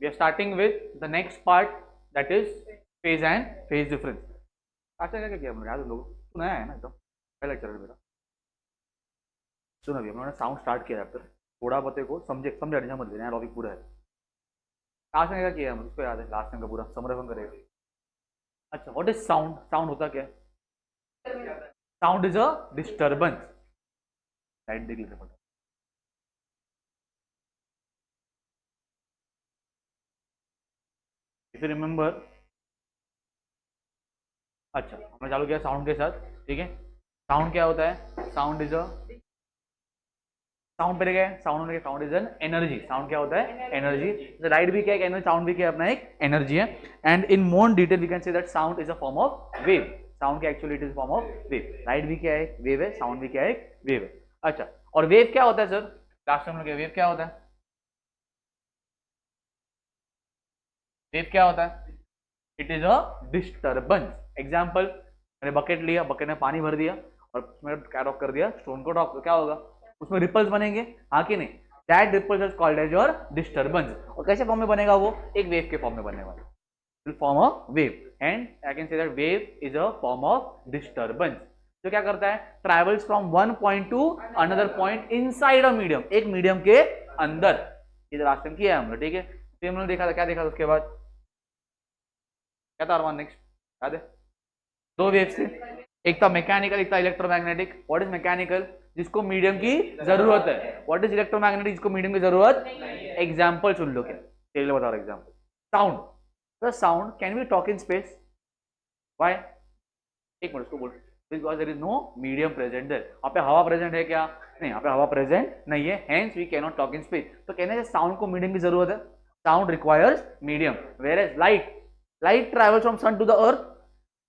We are starting with the next part that is phase and phase difference. अच्छा क्या किया हमने याद लोग सुना है ना एकदम पहला लेक्चर मेरा सुना भी हमने साउंड स्टार्ट किया फिर थोड़ा बते को समझे समझा नहीं समझ लेना टॉपिक पूरा है। लास्ट में क्या किया हम उसको याद है लास्ट टाइम का पूरा समरफन करेगा। अच्छा व्हाट इज साउंड साउंड होता क्या है sound is a disturbance right देख लेते हैं इफ यू रिमेंबर। अच्छा हमने चालू किया साउंड के साथ ठीक है। साउंड क्या होता है साउंड इज अ साउंड पे गए साउंड में sound is an energy sound क्या होता है एनर्जी राइट भी क्या है एनर्जी साउंड भी क्या अपना एक एनर्जी है and in more detail we can say that sound is a form of wave sound क्या actually it is form of wave right भी क्या है वेव है साउंड भी क्या है वेव है। अच्छा और वेव क्या होता है सर लास्ट टाइम वेव क्या होता है वेव क्या होता है it is a disturbance example मैंने बकेट लिया बकेट में पानी भर दिया और उसमें क्या ड्रॉप कर दिया स्टोन को ड्रॉप तो क्या होगा उसमें रिपल्स बनेंगे हाँ कि नहीं that ripples is called as your disturbance और कैसे फॉर्म में बनेगा वो एक वेव के फॉर्म में बनेगा form of wave and I can say that wave is a form of disturbance जो क्या करता है travels from one point two another point inside a medium एक मीडियम के अंदर ये लास्ट टाइम किया है हमने ठीक है फिर हमने देखा था क्या देखा था उसके बाद क्या था अरमान नेक्स्ट याद है दो वेव्स थे एक था मैकेनिकल एक था इलेक्ट्रोमैग्नेटिक व्हाट इज मैकेनिकल जिसको मीडियम की जरूरत है व्हाट इज इलेक्ट्रोमैग्नेटिक जिसको मीडियम की जरूरत एग्जाम्पल सुन लो क्या तेरे लिए बता रहा example sound the sound can be talk in space why एक मिनट उसको बोल because there is no medium present there यहाँ पे हवा प्रेजेंट है क्या नहीं यहाँ पे हवा प्रेजेंट नहीं है hence we can not talk in space तो कहने से साउंड को मीडियम की जरूरत है sound requires medium whereas light travels from sun to the earth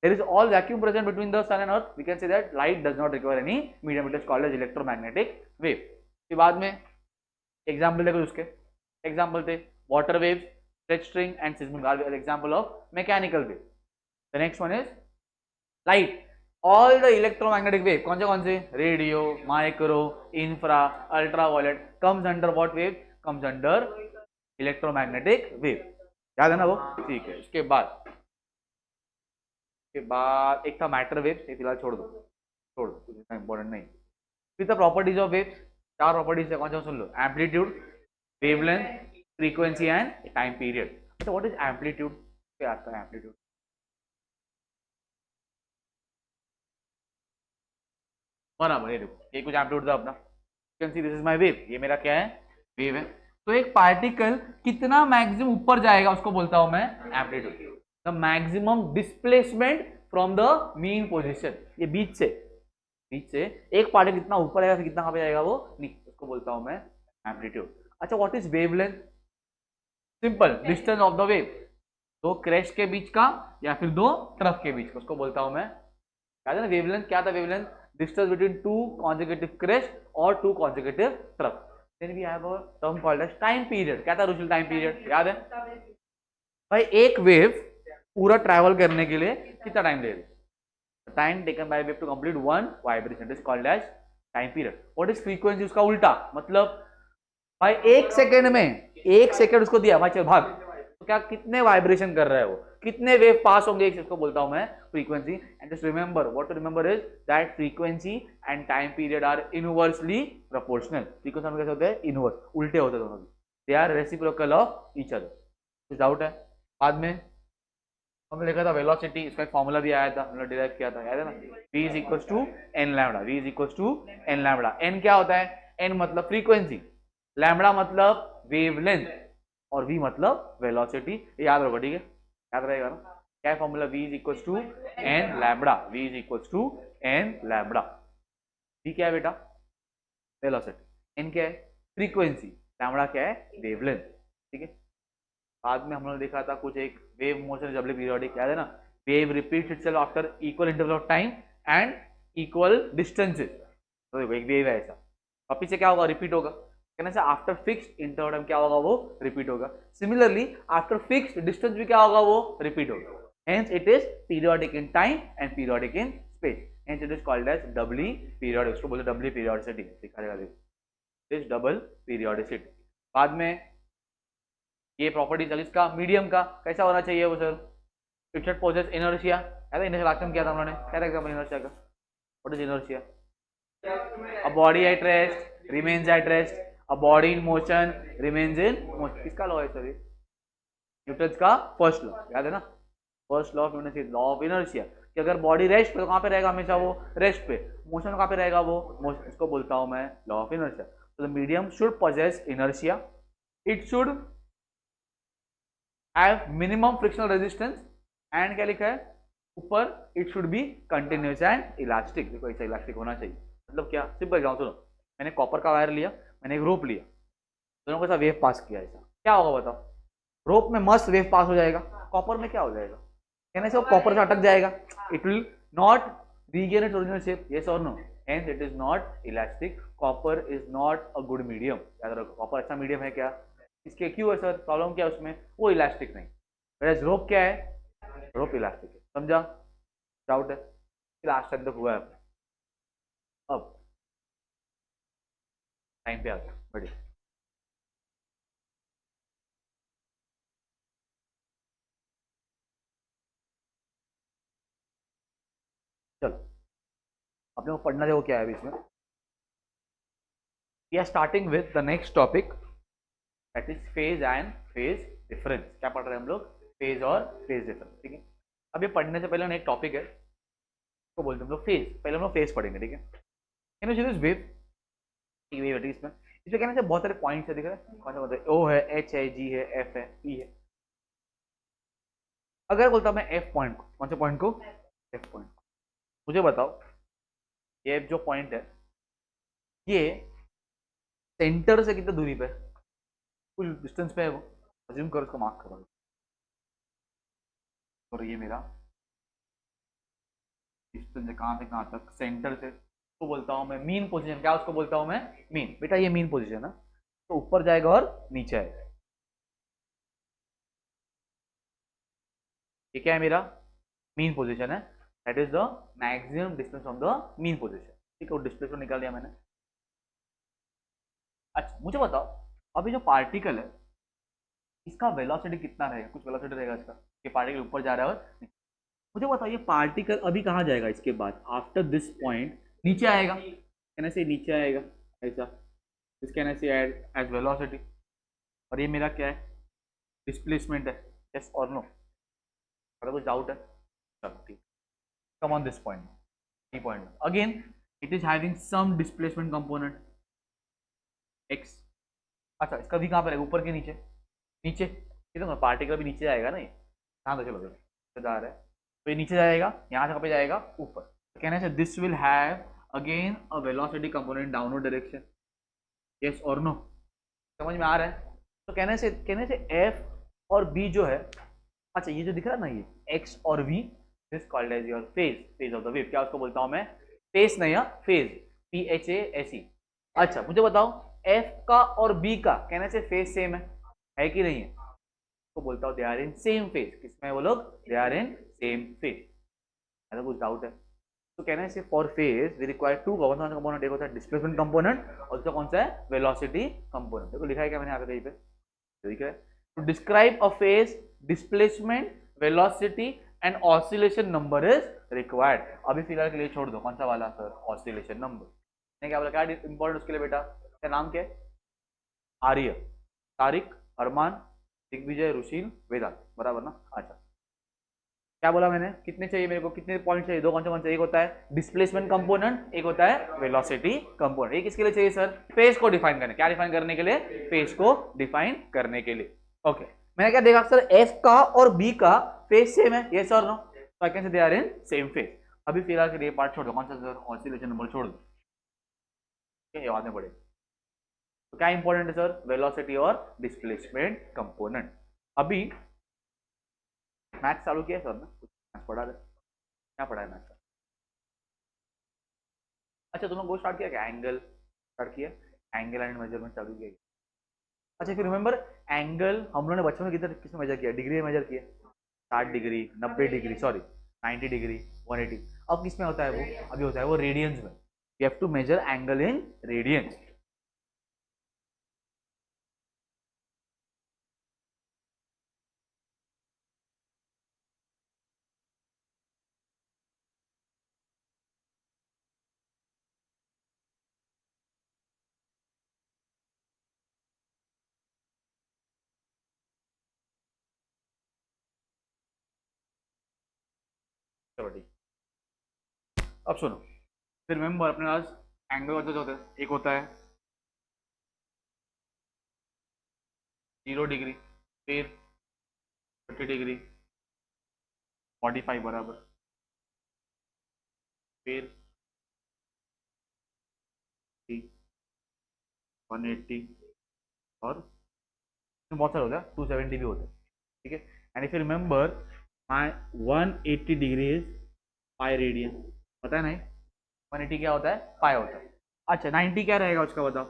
there is all vacuum present between the sun and earth we can say that light does not require any medium it is called as electromagnetic wave फिर बाद में example देखो उसके example थे water waves stretch string and seismic example of mechanical wave the next one is light all the electromagnetic wave कौन से radio micro infra ultraviolet comes under what wave comes under electromagnetic wave याद है ना वो ठीक है इसके बाद एक था मैटर वेव ये फिलहाल छोड़ दो इतना इंपॉर्टेंट नहीं फिर था प्रॉपर्टीज ऑफ वेव चार प्रॉपर्टीज है कौन सा सुन लो amplitude wavelength frequency and time period अच्छा व्हाट इज एम्पलीट्यूड क्या आता है एम्पलीट्यूड बराबर ये देखो ये कुछ एम्पलीट्यूड था अपना can see this is my wave ये मेरा क्या है वेव है तो एक पार्टिकल कितना मैक्सिमम ऊपर जाएगा उसको बोलता हूं मैं amplitude the maximum displacement from the mean position ये बीच से एक पार्टिकल कितना ऊपर आएगा फिर कितना कहां पे जाएगा वो नहीं उसको बोलता हूं मैं एम्पलीट्यूड अच्छा what is wavelength simple distance of the wave दो क्रेस्ट के बीच का या फिर दो ट्रफ के बीच का उसको बोलता हूं मैं क्या था ना वेवलेंथ क्या था wavelength distance between two consecutive crest और two consecutive trough then we have a term called as time period क्या था रुचिल टाइम पीरियड याद है भाई एक वेव पूरा ट्रैवल करने के लिए कितना टाइम ले रही time taken by wave to complete one vibration is called as time period what is frequency उसका उल्टा मतलब भाई एक सेकंड उसको दिया भाई चल भाग तो क्या कितने वाइब्रेशन कर रहा है वो कितने वेव पास होंगे एक इसको बोलता हूं मैं frequency and just remember what to remember is that frequency and time period are inversely proportional frequency कैसे होते हैं इनवर्स उल्टे होते हैं दोनों they are reciprocal of each other कुछ डाउट है बाद में हमने लिखा था वेलोसिटी इसका एक फॉर्मूला भी आया था हमने डिराइव किया था याद है ना v is equal to n lambda v is equal to n lambda n क्या होता है n मतलब फ्रीक्वेंसी लैम्बडा मतलब वेवलेंथ और v मतलब वेलोसिटी याद रखो ठीक है याद रहेगा ना क्या formula v is equal to n lambda v is equal to n lambda v क्या है बेटा वेलोसिटी n क्या है फ्रीक्वेंसी लैम्बडा क्या है वेवलेंथ ठीक है बाद में हम लोगों ने देखा था कुछ एक वेव मोशन जबले पीरियोडिक याद है ना wave repeats itself after equal interval of time and equal distances तो देखो एक वेव है ऐसा वापिस से क्या होगा रिपीट होगा कहने से आफ्टर फिक्स्ड इंटरवल टाइम क्या होगा वो रिपीट होगा सिमिलरली आफ्टर फिक्स्ड डिस्टेंस भी क्या होगा वो रिपीट होगा hence it is periodic in time and periodic in space hence it is called as doubly periodic उसको बोलते डबली पीरियोडिसिटी दिखा देगा देखो इज डबल पीरियोडिसिटी बाद में ये प्रॉपर्टी चल इसका मीडियम का कैसा होना चाहिए वो sir, it should possess inertia. ऐसा इनर्शिया लास्ट टाइम किया था हम लोगों ने, क्या था एग्जाम्पल इनर्शिया का, what is inertia? A body at rest remains at rest, a body in motion remains in motion. किसका लॉ है सर ये? न्यूटन का फर्स्ट लॉ, याद है ना, first law of Newton, law of inertia, कि अगर बॉडी रेस्ट पे तो कहाँ पे रहेगा हमेशा वो, रेस्ट पे, मोशन कहाँ पे रहेगा वो, मोशन, इसको बोलता हूँ मैं लॉ ऑफ इनर्शिया। तो the medium should possess inertia, it should have minimum frictional resistance, and क्या लिखा है ऊपर, it should be continuous and elastic. देखो ऐसा इलास्टिक होना चाहिए, मतलब क्या, सिंपल एग्जाम्पल सुनो, मैंने कॉपर का वायर लिया, मैंने एक रोप लिया, दोनों को ऐसा वेव पास किया, ऐसा क्या होगा बताओ? रोप में मस्त वेव पास हो जाएगा, कॉपर में क्या हो जाएगा, कहने से वो कॉपर से अटक जाएगा, it will not regain its original shape, yes और no, hence it is not elastic, copper is not a good medium. याद रखो कॉपर अच्छा मीडियम है क्या, इसके क्यों है सर, प्रॉब्लम क्या है उसमें, वो इलास्टिक नहीं, वैसे रोप क्या है, रोप इलास्टिक है, समझा, डाउट है? लास्ट टाइम तक हुआ है, अब टाइम पे आ गया, बढ़िया। चलो अपने को पढ़ना देखो क्या है अभी इसमें, we are starting with the next topic, that is phase and phase difference. क्या पढ़ रहे हैं हम लोग, फेज और फेज डिफरेंस, ठीक है। अब ये पढ़ने से पहले एक टॉपिक है, उसको बोलते हैं हम लोग फेज, पहले हम लोग फेज पढ़ेंगे, ठीक है। Can you see this wave, wave है इसमें, इसमें कहने से बहुत सारे पॉइंट्स है, दिख रहे हैं कौन सा, बताइए, ओ है, एच है, जी है, एफ है, ई है। अगर बोलता मैं एफ पॉइंट को, कौन से पॉइंट को, एफ पॉइंट, मुझे बताओ ये जो पॉइंट है ये सेंटर से कितनी दूरी पे, कुछ डिस्टेंस पे है वो, अज्यूम करो, उसको मार्क करो, और ये मेरा डिस्टेंस है कहाँ से कहाँ तक, सेंटर से, तो बोलता हूँ मैं मीन पोजीशन, क्या उसको बोलता हूँ मैं, मीन, बेटा ये मीन पोजीशन है, तो ऊपर जाएगा और नीचे आएगा, ये क्या है मेरा मीन पोजीशन है, that is the maximum distance from the mean position, ठीक है, वो डिस्प्लेसमेंट निकाल दिया मैंने। अच्छा मुझे बताओ, अभी जो पार्टिकल है इसका वेलोसिटी कितना रहेगा, कुछ वेलोसिटी रहेगा इसका, ये पार्टिकल ऊपर जा रहा है, और मुझे बताओ ये पार्टिकल अभी कहाँ जाएगा, इसके बाद आफ्टर दिस पॉइंट नीचे आएगा, कहने से नीचे आएगा ऐसा, इस कहने से एज वेलोसिटी, और ये मेरा क्या है, डिस्प्लेसमेंट है, यस और नो, अगर कुछ डाउट है, चलो ठीक, come on this point, E point again, it is having some displacement component X. अच्छा इसका भी कहाँ पर है, ऊपर के नीचे, नीचे, ठीक है ना, पार्टिकल भी नीचे जाएगा ना, ये ध्यान रखो, चलो जा रहा है, तो ये नीचे जाएगा, यहाँ से कहाँ पे जाएगा, ऊपर, तो कहने से this will have again a velocity component downward direction, yes और नो, समझ में आ रहा है? तो कहने से एफ और बी जो है, अच्छा ये जो दिख रहा है ना ये एक्स और V, this called as your phase, phase of the wave, क्या उसको बोलता हूँ मैं, फेस नहीं है, phase, P H A S E. अच्छा मुझे बताओ एफ का और बी का कहने से फेज सेम है कि नहीं है, तो बोलता हूँ they are in same phase, किसमें वो लोग, they are in same phase, ऐसा कुछ डाउट है? तो कहने से for phase we require two component, एक होता है डिस्प्लेसमेंट कंपोनेंट, और दूसरा कौन सा है, वेलोसिटी कंपोनेंट। देखो लिखा है क्या मैंने यहाँ पे कहीं पे, ठीक है, to describe a phase displacement velocity and oscillation number is required. अभी फिलहाल के लिए छोड़ दो, कौन सा वाला सर, ऑसिलेशन नंबर, क्या बोला, क्या इंपॉर्टेंट उसके लिए बेटा, क्या नाम क्या है, आर्य, तारिक, अरमान, दिग्विजय, रुशील, वेदांत, बराबर ना। अच्छा क्या बोला मैंने, कितने चाहिए मेरे को, कितने पॉइंट चाहिए, दो, कौन से, एक होता है डिस्प्लेसमेंट कंपोनेंट, एक होता है वेलोसिटी कंपोनेंट। ये किसके लिए चाहिए सर, फेज को डिफाइन करने, क्या डिफाइन करने के लिए, फेज को डिफाइन करने के लिए। ओके मैंने क्या देखा सर, एफ का और बी का फेज सेम है, यस और नो, तो I can say they are in same phase. अभी फिलहाल के लिए पार्ट छोड़ दो, कौन सा सर, ऑसिलेशन नंबर छोड़ दो, ये बाद में पढ़े। तो क्या इंपॉर्टेंट है सर, वेलोसिटी और डिस्प्लेसमेंट कंपोनेंट। अभी मैथ्स चालू किया सर ने, कुछ मैथ्स पढ़ा रहे, क्या पढ़ा है मैथ्स? अच्छा तुम लोग वो स्टार्ट किया क्या, एंगल स्टार्ट किया, एंगल एंड मेजरमेंट चालू किया? अच्छा फिर रिमेंबर एंगल हम लोगों ने बचपन में कितने, किसमें मेजर किया, डिग्री में मेजर किया, 60 डिग्री, 90 डिग्री, सॉरी 90 डिग्री, 180, अब किसमें होता है वो, अभी होता है वो रेडियंस में, you have to measure angle in radians. चलो ठीक। अब सुनो, फिर रिमेंबर अपने पास एंगल होते हैं, एक होता है 0 डिग्री, फिर 30 डिग्री, 45 बराबर, फिर 180, और बहुत सारे होते हैं 270 भी होते हैं, ठीक है। And if you remember my 180 degree is pi radian, पता है नहीं 180 क्या होता है, पाई होता है। अच्छा 90 क्या रहेगा उसका बताओ,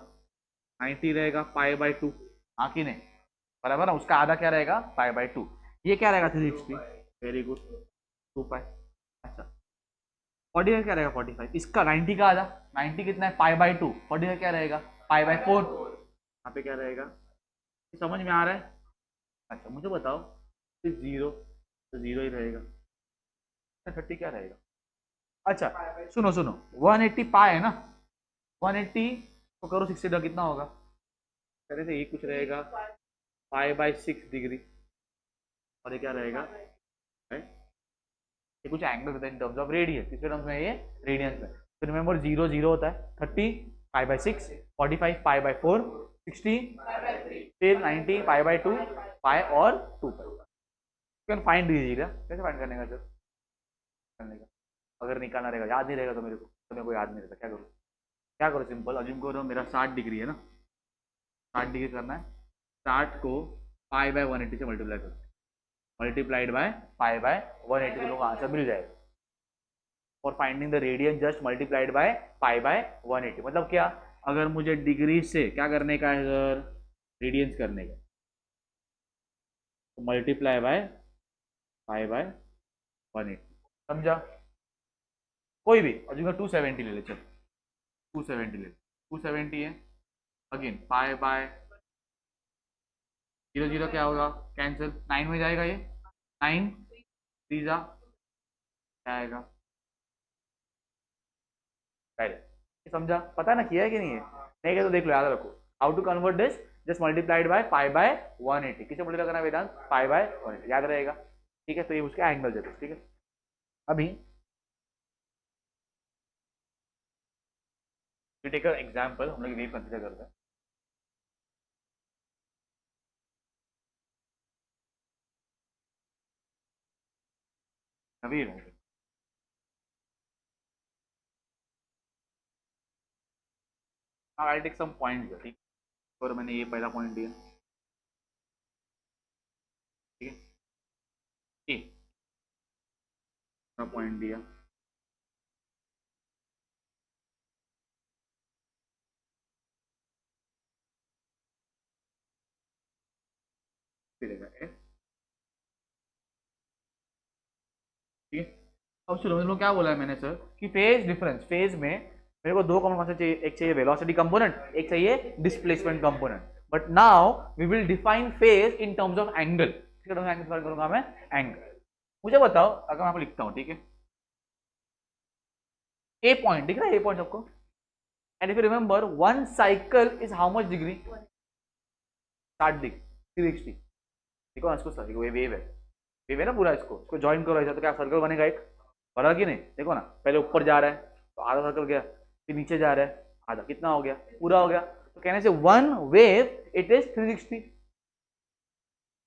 90 रहेगा पाई बाई 2, हाँ कि नहीं, बराबर ना, उसका आधा क्या रहेगा पाई बाई 2, ये क्या रहेगा 360, वेरी गुड 2 पाई। अच्छा 45 क्या रहेगा 45, इसका 90 का आधा, 90 कितना है पाई बाई 2, 45 क्या रहेगा पाई बाई 4, यहाँ पे क्या रहेगा, समझ में आ रहा है। अच्छा मुझे बताओ, जीरो तो जीरो ही रहेगा, 30 क्या रहेगा। अच्छा सुनो सुनो, 180 पाए है ना, 180 तो करो 60 का कितना होगा, कहते थे ये कुछ रहेगा पाई बाई 6 डिग्री, और ये क्या रहेगा, ये कुछ एंगल होता है इन टर्म्स ऑफ रेडियस, किसके टर्म्स में, ये रेडियंस में। तो रिमेंबर 0 0 होता है, 30 पाई बाई 6, 45 पाई बाई 4, 60, फिर 90 पाई बाई 2, पाई और 2 पाई। कैन फाइंड दीजिएगा, कैसे फाइंड करने का सर, करने का अगर निकालना रहेगा, याद नहीं रहेगा तो मेरे को, तो मेरे को याद नहीं रहता, क्या करूँ, क्या करो सिंपल, अज्यूम करो मेरा 60 डिग्री है ना, 60 डिग्री करना है, 60 को पाई बाय 180 से मल्टीप्लाई करो, मल्टीप्लाइड बाय पाई बाय 180, लोग आंसर मिल जाएगा। For finding the radian just multiplied by pi by 180, मतलब क्या, अगर मुझे डिग्री से क्या करने का है सर, रेडियंस करने का, तो मल्टीप्लाई बाय पाई बाय 180, समझा। कोई भी अज्यूम 270 ले ले, चल 270 ले, 270 है, अगेन पाई बाय 0 0 क्या होगा, कैंसिल, 9 में जाएगा ये, 9 तीजा क्या आएगा, पहले समझा, पता है ना किया है कि नहीं है, नहीं किया तो देख लो, याद रखो how to convert this, just multiplied by pi by 180, किसे मल्टीप्लाई करना है वेदांत, पाई बाय 180, याद रहेगा, ठीक है। तो ये उसके एंगल देते, ठीक है। अभी टेक एग्जाम्पल, हम लोग ये कंसिडर करते हैं, अभी आई टेक सम पॉइंट, ठीक है, और मैंने ये पहला पॉइंट दिया, ठीक है, ए पॉइंट दिया, फिर ठीक है। अब सुनो लोग क्या बोला है मैंने सर, कि फेज डिफरेंस, फेज में मेरे को दो कंपोनेंट चाहिए, एक चाहिए वेलोसिटी कंपोनेंट, एक चाहिए displacement component, but now we will define phase in terms of angle, किसके टर्म्स एंगल डिफाइन करूंगा मैं, एंगल। मुझे बताओ, अगर मैं आपको लिखता हूं, ठीक है, ए पॉइंट दिख रहा है, ए पॉइंट सबको, and if you remember one cycle is how much degree, 60 degree, 360, देखो ना इसको, सर वेव है, वेव है ना पूरा, इसको इसको ज्वाइन करो ऐसा, तो क्या सर्कल बनेगा एक, बना कि नहीं, देखो ना, पहले ऊपर जा रहा है तो आधा सर्कल गया, फिर नीचे जा रहा है आधा, कितना हो गया, पूरा हो गया, तो कहने से वन वेव इट इज 360,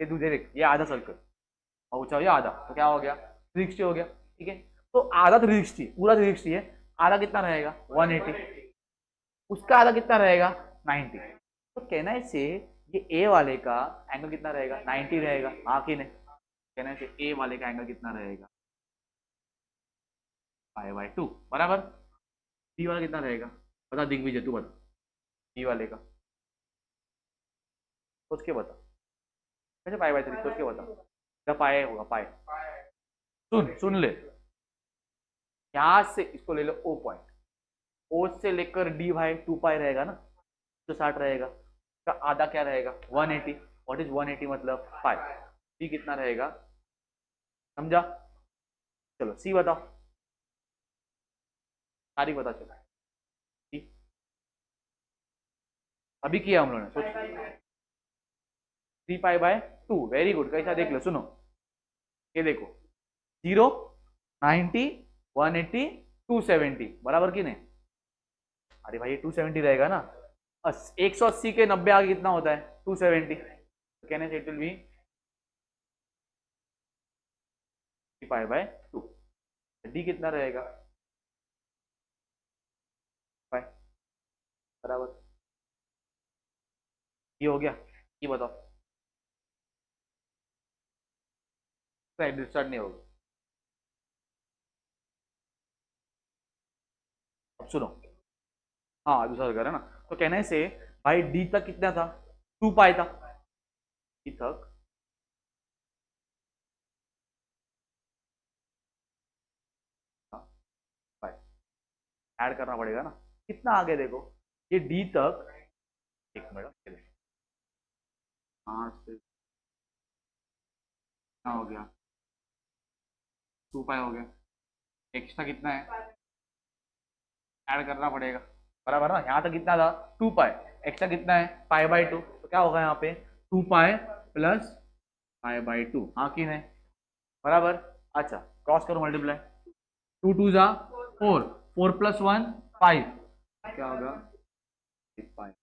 ये दूसरे देख, ये आधा सर्कल और ऊंचा हो गया आधा, तो क्या हो गया 360 हो गया, ठीक है। तो आधा 360, पूरा 360 है, आधा कितना रहेगा 180, उसका आधा कितना रहेगा 90, तो कहना से ये ए वाले का एंगल कितना रहेगा 90 रहेगा, हाँ कि नहीं, कहना से ए वाले का एंगल कितना रहेगा पाई बाय 2, बराबर। बी वाला कितना रहेगा, बता दिग्विजय, तू बता बी वाले का, सोच के बता, कैसे पाई बाय 3, सोच के बता, क्या पाए होगा पाए, सुन सुन ले, यहां से इसको ले लो ओ पॉइंट, ओ से लेकर डी भाई 2 पाई रहेगा ना, तो 60 रहेगा, का आधा क्या रहेगा 180, व्हाट इज 180 मतलब पाई, डी कितना रहेगा, समझा। चलो सी बताओ, तारीख बता, चलो सी, अभी किया हम लोगों ने, सोच, 3 पाई बाय 2, वेरी गुड, कैसा देख लो, सुनो ये देखो 0 90, 180, 270 बराबर की नहीं? अरे भाई 270 रहेगा ना, 180 के 90 आगे कितना होता है? 270। कहने से it will be pi by 2। D कितना रहेगा? पाई बराबर। ये हो गया, ये बताओ। स्टार्ट नहीं होगा। अब सुनो, हाँ दूसरा कर है ना, तो कहने से भाई डी तक कितना था? 2 पाई था। डी तक पाई ऐड करना पड़ेगा ना, कितना आगे देखो, ये डी तक, एक मिनट, हाँ कितना हो गया? 2 पाई हो गया, एक्स्ट्रा कितना है? ऐड करना पड़ेगा बराबर ना। यहाँ तक कितना था? 2 पाई, एक्स्ट्रा कितना है? पाई बाई 2, तो क्या होगा यहाँ पे? 2 पाई प्लस पाई बाई 2, हाँ कि नहीं? बराबर। अच्छा, क्रॉस करो, मल्टीप्लाई, 2 2 जा 4, 4 प्लस 1 5, क्या होगा? 5।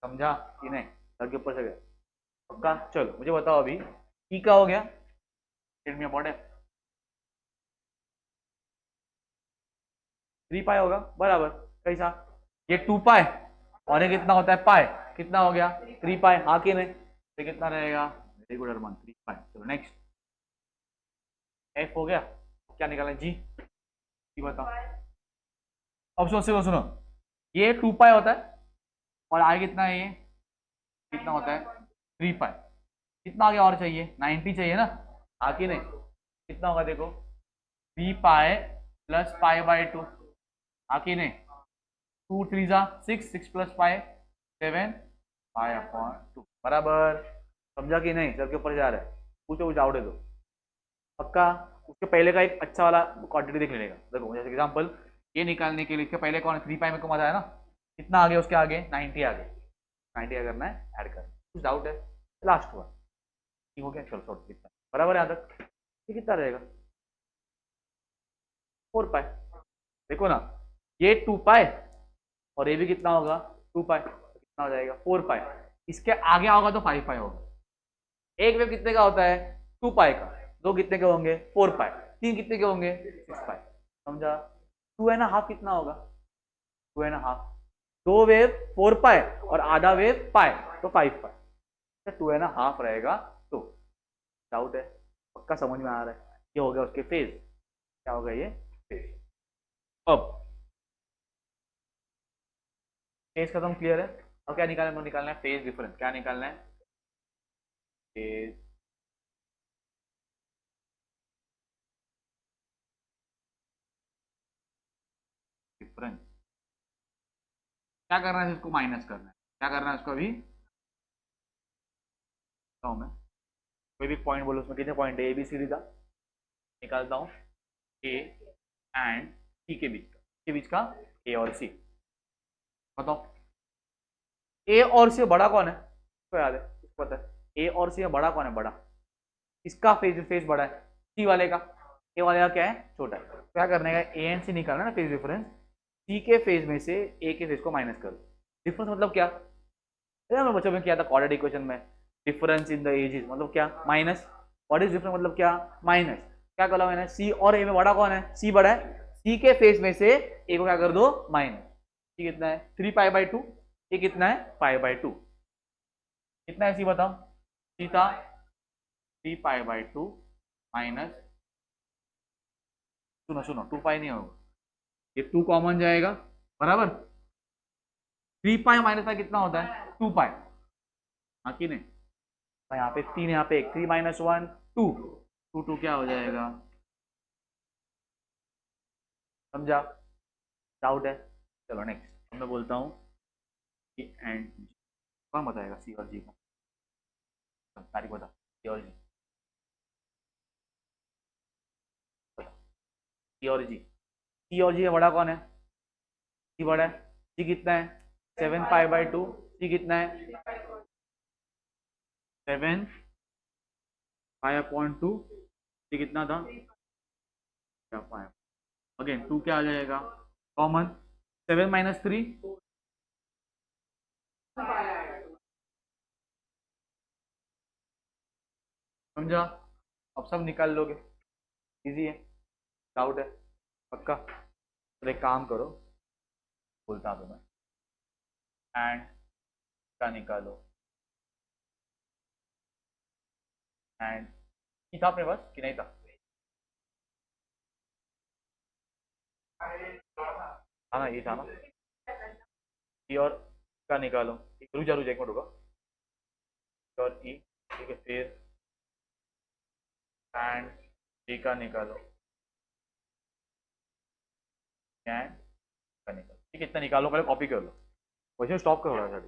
समझा कि नहीं? सर के ऊपर से गया पक्का। चलो मुझे बताओ अभी ई का हो गया, टेल मी अबाउट इट। 3 पाई होगा बराबर, कैसा? ये 2 पाई और ये कितना होता है? पाई, कितना हो गया? 3 पाई, हाँ कि नहीं? ये कितना रहेगा? वेरी गुड अरमान, 3 पाई। चलो नेक्स्ट, एफ हो गया, क्या निकालें? जी, जी बताओ। अब सुनो सुनो, ये 2 पाई होता है और आगे कितना है? ये कितना होता है? 3 पाई। कितना आगे और चाहिए? 90 चाहिए ना, हाँ कि नहीं? कितना होगा देखो? 3 पाई प्लस पाई बाई 2, हाँ कि नहीं? 2 3 जा 6, 6 प्लस पाई 7 पाई अपॉन 2 बराबर। समझा कि नहीं? सर के ऊपर जा रहा है, पूछो कुछ डाउट है तो पक्का। उसके पहले का एक अच्छा वाला क्वांटिटी देख लेगा, देखो जैसे एग्जांपल, ये निकालने के लिए इसके पहले कौन? 3 पाई में कम आता है ना, कितना आगे? उसके आगे 90 आगे, 90 क्या करना है? ऐड करना है। कुछ डाउट है? लास्ट हुआ, ठीक हो गया, चलो सॉर्ट कितना बराबर है यहाँ तक? ये कितना रहेगा? 4 पाई। देखो ना, ये 2 पाई और ये भी कितना होगा? 2 पाई, तो कितना हो जाएगा? 4 पाई। इसके आगे होगा तो 5 पाई होगा। एक वेव कितने का होता है? 2 पाई का। दो कितने के होंगे? 4 पाई। तीन कितने के होंगे? 6 पाई। समझा? 2.5 कितना होगा? 2.5, दो वेव 4 पाई और आधा वेव पाई, तो 5 पाई, 2.5 रहेगा। तो डाउट है? पक्का समझ में आ रहा है? ये हो गया उसके फेज, क्या होगा ये? फेज। अब फेज खत्म, क्लियर है? अब क्या निकालना है? निकालना है फेज डिफरेंस। क्या निकालना है? Phase difference. क्या करना है? इसको माइनस करना है। क्या करना है इसको अभी? बताओ मैं, कोई भी पॉइंट बोलो, उसमें कितने पॉइंट है? ए बी सी डी का निकालता हूँ, ए एंड सी के बीच का, ए और सी। बताओ ए और सी बड़ा कौन है? तो याद है, पता है ए और सी में बड़ा कौन है? बड़ा इसका फेज फेज बड़ा है, सी वाले का। ए वाले का क्या है? छोटा है। तो क्या करने का? ए एंड सी निकालना ना फेज डिफरेंस, सी के फेज में से ए के फेज को माइनस करो। डिफरेंस मतलब क्या? हमने बच्चों में किया था क्वाड्रेटिक इक्वेशन में, डिफरेंस इन द एजेस मतलब क्या? माइनस। व्हाट इज डिफरेंस मतलब क्या? माइनस। क्या बोला मैंने? सी और ए में बड़ा कौन है? सी बड़ा है, सी के फेज में से ए को क्या कर दो? माइनस। सी कितना है? 3 पाई बाई 2। ये कितना है? Pi by 2। कितना है सी बताओ? सी था 3 पाई बाई 2 माइनस, सुनो सुनो, 2 पाई नहीं होगा, ये 2 कॉमन जाएगा बराबर। 3 पाई माइनस पाई कितना होता है? 2 पाई, हाँ कि नहीं? तो यहाँ पे 3, यहाँ पे 1, 3 माइनस 1 2, 2 2 क्या हो जाएगा? समझा? डाउट है? चलो नेक्स्ट मैं बोलता हूँ कि एंड कौन बताएगा सी और जी का? तारीख बता, सी और जी, सी और जी। सी और जी में बड़ा कौन है? सी बड़ा है। सी कितना है? 7 पाई बाई 2। सी कितना है? 7 पाई अपॉन 2। सी कितना था? क्या 5 अगेन 2 क्या आ जाएगा कॉमन 7 माइनस 3 समझा अब सब निकाल लोगे इजी है डाउट है पक्का तो एक काम करो बोलता हूँ तुम्हें एंड का निकालो एंड ये था अपने पास कि नहीं था हाँ ना ये था ना ई और का निकालो रुक जा एक मिनट रुको और ई ठीक है फिर एंड डी का निकालो एंड का निकालो ठीक है इतना निकालो पहले कॉपी कर लो वैसे स्टॉप करो रहा है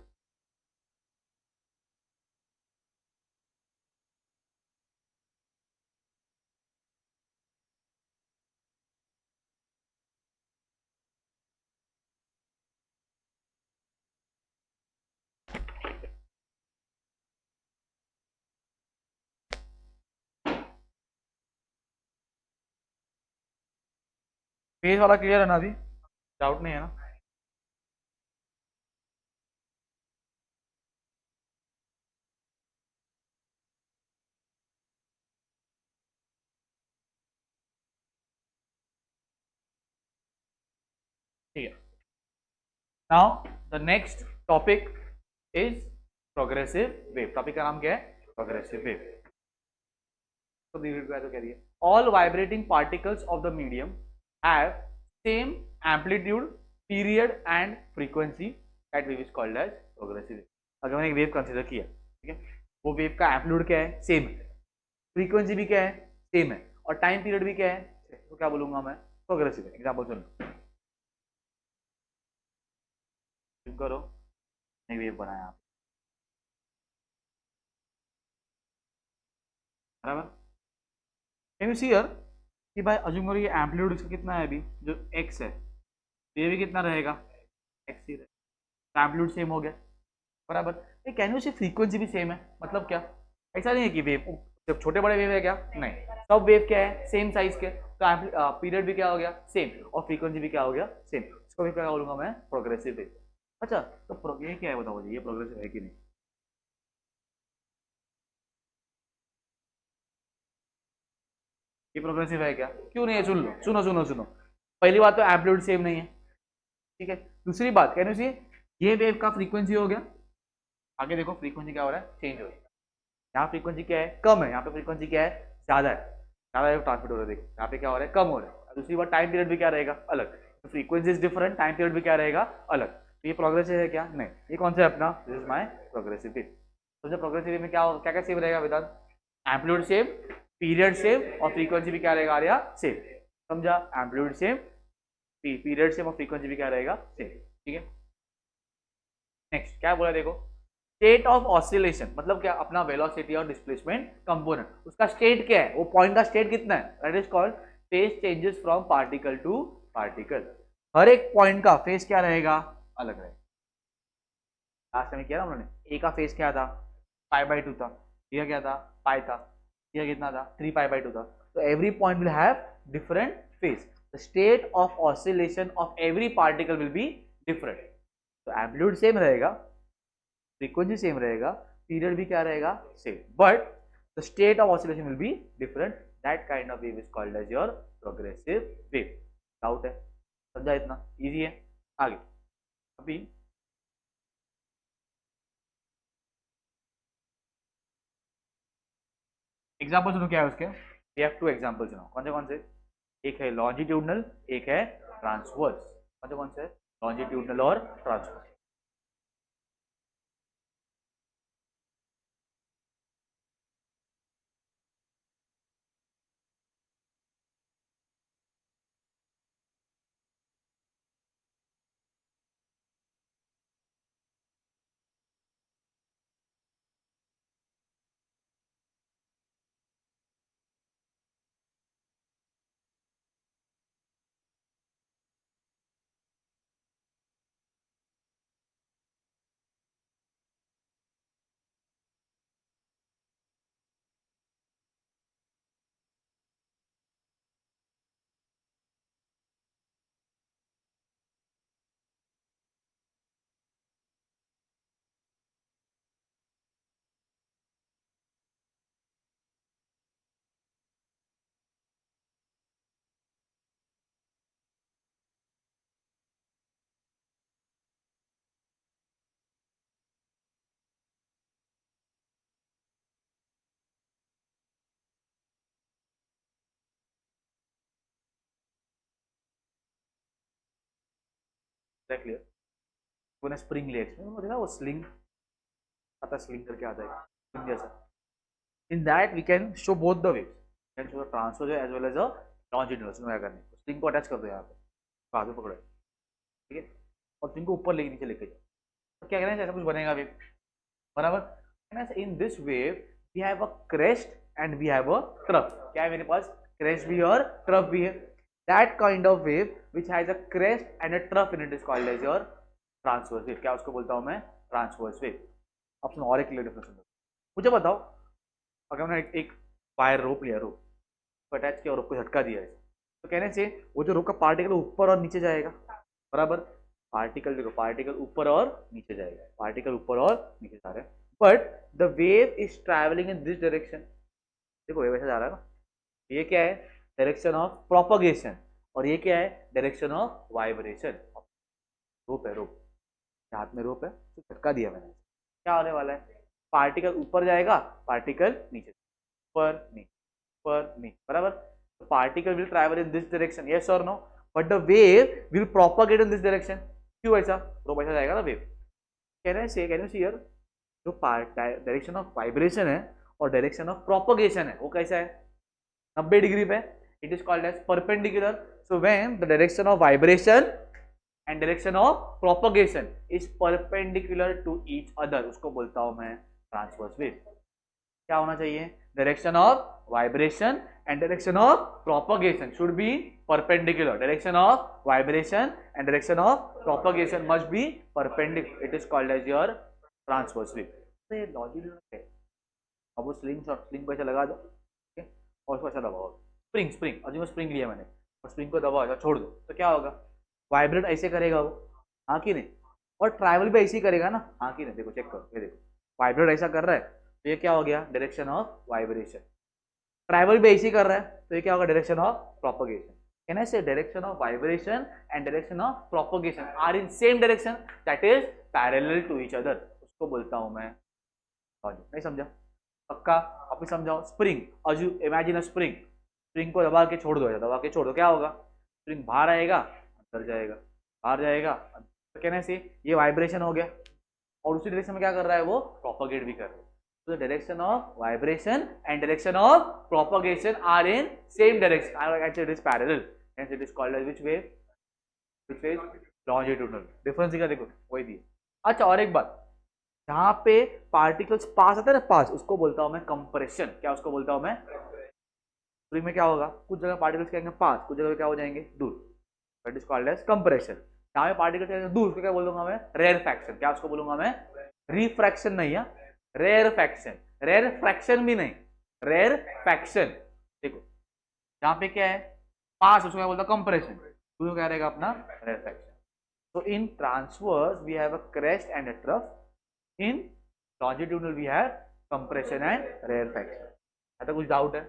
फेस वाला क्लियर है ना अभी डाउट नहीं है ना ठीक है now the next topic is progressive wave topic का नाम क्या है प्रोग्रेसिव वेव तो कह रही है all vibrating particles of the medium have same amplitude period and frequency that wave is called as progressive wave अगर मैंने एक वेव कंसीडर किया ठीक है वो वेव का एम्पलीट्यूड क्या है सेम है फ्रीक्वेंसी भी क्या है सेम है और टाइम पीरियड भी क्या है तो क्या बोलूंगा मैं प्रोग्रेसिव है एग्जाम्पल सुनो करो एक वेव बनाया आप बराबर कैन यू सी हियर कि भाई अज्यूम करो ये एम्पलीट्यूड इसका कितना है अभी जो एक्स है तो ये भी कितना रहेगा एक्स ही रहेगा एम्पलीट्यूड सेम हो गया बराबर ये कैन यू सी फ्रीक्वेंसी भी सेम है मतलब क्या ऐसा नहीं है कि वेव जब छोटे बड़े वेव है क्या नहीं सब वेव क्या है सेम साइज के तो पीरियड भी क्या हो गया सेम और फ्रीक्वेंसी भी क्या हो गया सेम इसको भी क्या बोलूंगा मैं प्रोग्रेसिव वेव अच्छा तो ये क्या है बताओ मुझे ये प्रोग्रेसिव है कि नहीं ये प्रोग्रेसिव है क्या क्यों नहीं है सुन लो सुनो सुनो सुनो पहली बात तो एम्पलीट्यूड सेम नहीं है ठीक है दूसरी बात कैन यू सी ये वेव का फ्रीक्वेंसी हो गया आगे देखो फ्रीक्वेंसी क्या हो रहा है चेंज हो रहा है यहाँ फ्रीक्वेंसी क्या है कम है यहाँ पे फ्रीक्वेंसी क्या है ज्यादा है ज्यादा ट्रांसमिट हो रहा है देखो यहाँ पे क्या हो रहा है कम हो रहा है दूसरी बात टाइम पीरियड भी क्या रहेगा अलग frequency is different time period भी क्या रहेगा अलग तो ये प्रोग्रेसिव है क्या नहीं ये कौन सा है अपना this is my progressive wave तो जो प्रोग्रेसिव में क्या क्या सेम रहेगा without amplitude same period same और फ्रीक्वेंसी भी क्या रहेगा आर्या सेम समझा एम्पलीट्यूड सेम पीरियड सेम और फ्रीक्वेंसी भी क्या रहेगा सेम ठीक है नेक्स्ट क्या बोला देखो स्टेट ऑफ ऑसिलेशन मतलब क्या अपना वेलोसिटी और डिस्प्लेसमेंट कंपोनेंट उसका स्टेट क्या है वो पॉइंट का स्टेट कितना है that is called phase changes from particle to particle हर एक पॉइंट का फेज क्या रहेगा अलग रहेगा लास्ट टाइम किया ना उन्होंने ए का फेज क्या था पाई बाई टू था यह क्या था पाई था यह कितना था 3 पाई बाई 2 था तो every point will have different phase the state of oscillation of every particle will be different तो एम्पलीट्यूड सेम रहेगा फ्रीक्वेंसी सेम रहेगा पीरियड भी क्या रहेगा same but the state of oscillation will be different that kind of wave is called as your progressive wave doubt है समझा इतना easy है आगे अभी एग्जाम्पल सुनो क्या है उसके वी हैव टू एग्जाम्पल सुनो कौन से एक है लॉन्जिट्यूडनल एक है ट्रांसवर्स कौन से लॉन्जिट्यूडनल और ट्रांसवर्स क्लियर। तूने स्प्रिंग लिया इसमें, वो देखा वो स्लिंग आता, स्लिंग करके आता है स्प्रिंग जैसा। In that we can show both the waves, can show transverse as well as a longitudinal. क्या करने, स्प्रिंग को अटैच कर दो यहाँ पे, हाथ में पकड़ो, ठीक है, और स्प्रिंग को ऊपर लेके नीचे लेके जाओ, तो क्या कहना है, ऐसा कुछ बनेगा वेव, बराबर। In this wave we have a crest and we have a trough. क्या है मेरे पास, क्रेस्ट भी और ट्रफ भी है। That kind of wave which has a crest and a trough in it is called as your transverse wave. क्या उसको बोलता हूँ मैं, ट्रांसवर्स वेव। ऑप्शन और एक क्लियर डिफरेंस मुझे बताओ, अगर मैंने एक वायर रोप लिया, रोप को अटैच किया और रोप को झटका दिया है, तो कहने से वो जो रोप का पार्टिकल ऊपर और नीचे जाएगा, बराबर। पार्टिकल देखो, पार्टिकल ऊपर और नीचे जाएगा, पार्टिकल ऊपर और नीचे जा रहे हैं, but the wave is travelling in this direction. देखो वेव ऐसे जा रहा है ना, ये क्या है, डायरेक्शन ऑफ प्रोपगेशन, और ये क्या है, डायरेक्शन ऑफ वाइब्रेशन। रोप है, रोप हाथ में, रोप है, तो झटका दिया मैंने, क्या होने वाला है, पार्टिकल ऊपर जाएगा, पार्टिकल नीचे, ऊपर नीचे, ऊपर नीचे, बराबर। Particle will travel in this direction, yes और नो, but the wave will propagate in this direction. क्यों ऐसा, रोप ऐसा जाएगा ना wave, can you see here, जो डायरेक्शन ऑफ वाइब्रेशन है और डायरेक्शन ऑफ प्रोपगेशन है वो कैसा है, 90 डिग्री पे, it is called as perpendicular. So when the direction of vibration and direction of propagation is perpendicular to each other, उसको बोलता हूं मैं ट्रांसवर्स वेव। क्या होना चाहिए, direction of vibration and direction of propagation should be perpendicular, direction of vibration and direction of propagation must be perpendicular, it is called as your transverse wave. तो ये logic है। अब वो स्लिंग शॉट, स्लिंग को ऐसा लगा दो, ठीक है, और उसको ऐसा दबाओ, स्प्रिंग, स्प्रिंग, और जो स्प्रिंग लिया मैंने, और स्प्रिंग को दबाओ, ऐसा छोड़ दो, तो क्या होगा, वाइब्रेट ऐसे करेगा वो, हाँ कि नहीं, और ट्रैवल भी ऐसे ही करेगा ना, हाँ कि नहीं, देखो चेक करो, ये देखो वाइब्रेट ऐसा कर रहा है, तो ये क्या हो गया, डायरेक्शन ऑफ वाइब्रेशन। ट्रैवल भी ऐसे ही कर रहा है, तो ये क्या होगा, direction of propagation. Can I say direction of vibration and direction of propagation are in same direction, that is parallel to each other, उसको बोलता हूं मैं लॉजिक। नहीं समझा, पक्का, आप समझाओ। स्प्रिंग, और you imagine a spring, spring को दबा के छोड़ दो, दबा के छोड़ दो, क्या होगा, स्प्रिंग बाहर आएगा, अंदर जाएगा, बाहर जाएगा, तो कहने से ये वाइब्रेशन हो गया, और उसी डायरेक्शन में क्या कर रहा है वो, प्रोपगेट भी कर रहा है। तो direction of vibration and direction of propagation are in same direction, actually it is parallel, hence it is called as which wave, which is longitudinal. Difference दिखा, देखो वही दिए। अच्छा, और एक बात, जहां पे पार्टिकल्स पास आता है ना, पास, उसको बोलता हूं मैं कंप्रेशन। क्या उसको बोलता हूं मैं, स्प्रिंग में क्या होगा, कुछ जगह पार्टिकल्स क्या पास, कुछ जगह क्या हो जाएंगे दूर, that is called as compression. जहां पे पार्टिकल्स दूर, उसको क्या बोल दूंगा मैं, रेयर फ्रैक्शन। क्या उसको बोलूंगा मैं, रिफ्रैक्शन नहीं है, रेयर फ्रैक्शन, रेयर फ्रैक्शन भी नहीं, रेयर फ्रैक्शन। देखो जहां पे क्या है पास, उसको क्या बोलता है, कंप्रेशन, तो क्या रहेगा अपना, rarefaction. So in transverse we have a crest and a trough. In longitudinal we have compression and rarefaction. ऐसा कुछ डाउट है,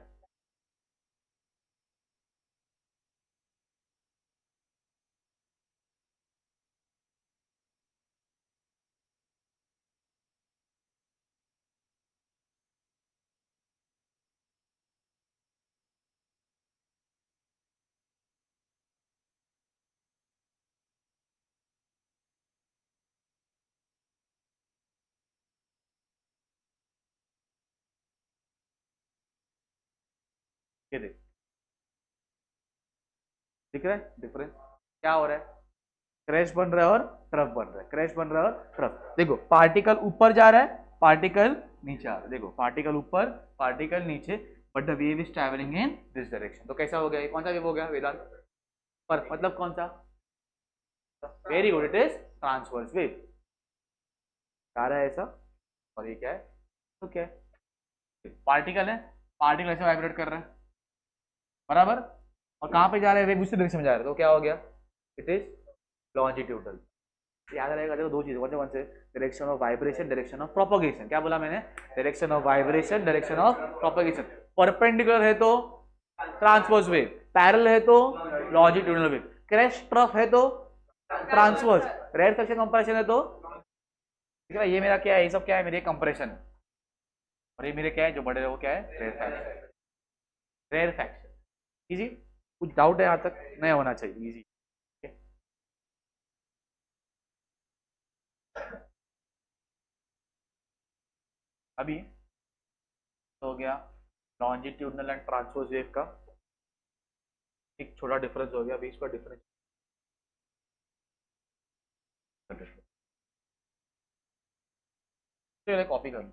ये देख, दिख रहा है डिफरेंस, क्या हो रहा है, क्रैश बन रहा है और ट्रफ बन रहा है, क्रैश बन रहा है और ट्रफ। देखो पार्टिकल ऊपर जा रहा है, पार्टिकल नीचे आ रहा है, देखो पार्टिकल ऊपर, पार्टिकल नीचे, but the wave is travelling in this direction. तो कैसा हो गया, कौन सा वेव हो गया, वेदांत, पर मतलब कौन सा, very good, it is transverse wave. आ रहा है ऐसा, और ये क्या है, तो क्या है, पार्टिकल है, पार्टिकल ऐसे वाइब्रेट कर रहा है, बराबर, और कहां पे जा रहे हैं, वेव उसी डायरेक्शन में जा रहे हैं, तो क्या हो गया, इट इज लॉन्जिट्यूडल। याद रहेगा, देखो दो चीजें, कौन से, direction of vibration, direction of propagation. क्या बोला मैंने, direction of vibration, direction of propagation. Perpendicular है तो ट्रांसवर्स वेव, पैरेलल है तो लॉन्जिट्यूडनल वेव, क्रैश ट्रफ है तो ट्रांसवर्स, रेयर फ्रैक्शन कंप्रेशन है तो, ठीक है, ये मेरा क्या है, ये सब क्या है, मेरे कंप्रेशन, और ये मेरे क्या है, जो बड़े वो क्या है, rarefaction, rarefaction. Easy, कुछ डाउट है यहाँ तक, नहीं होना चाहिए, इजी। अभी हो गया लॉन्जिट्यूडनल एंड ट्रांसवर्स वेव का एक छोटा डिफरेंस हो गया, अभी इसका डिफरेंस चलिए कॉपी कर लो।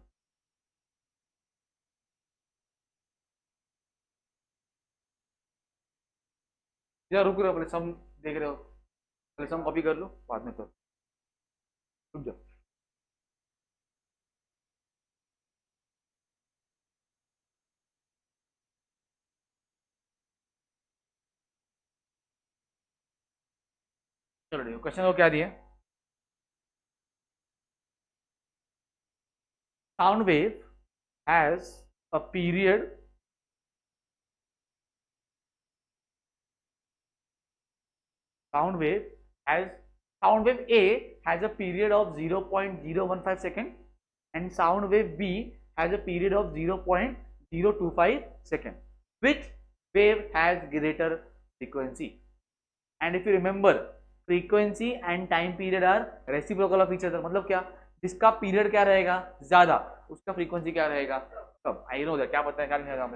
या रुक रहे हो, पहले सम देख रहे हो, पहले सम कॉपी कर लो बाद में करो, रुक जाओ। चलो देखो क्वेश्चन को क्या दिया, sound wave has a period sound wave has sound wave A has a period of 0.015 second and sound wave B has a period of 0.025 second. Which wave has greater frequency? And if you remember, frequency and time period are reciprocal of each other. मतलब क्या, जिसका period क्या रहेगा ज्यादा उसका frequency क्या रहेगा कब। आई नो दैट, क्या पता है, क्या लिखा है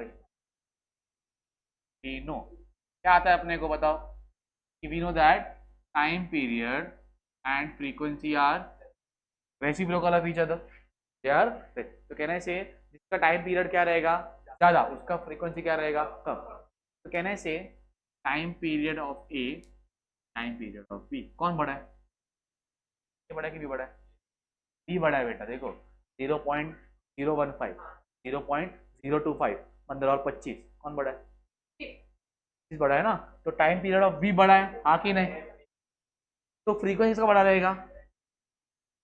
वी नो, क्या आता है अपने को बताओ कि we know that time period and frequency are reciprocal of each other, यार तो कहने से जिसका टाइम पीरियड क्या रहेगा ज्यादा उसका फ्रीक्वेंसी क्या रहेगा कम। तो कहने से time period of A time period of B कौन बड़ा है, ये बड़ा है कि बी बड़ा है, बी बड़ा है बेटा। देखो 0.015 0.025 15 और 25 कौन बड़ा है, इस बड़ा है ना, तो टाइम पीरियड ऑफ बी बड़ा है, हाँ कि नहीं। तो फ्रीक्वेंसी इसका बड़ा रहेगा,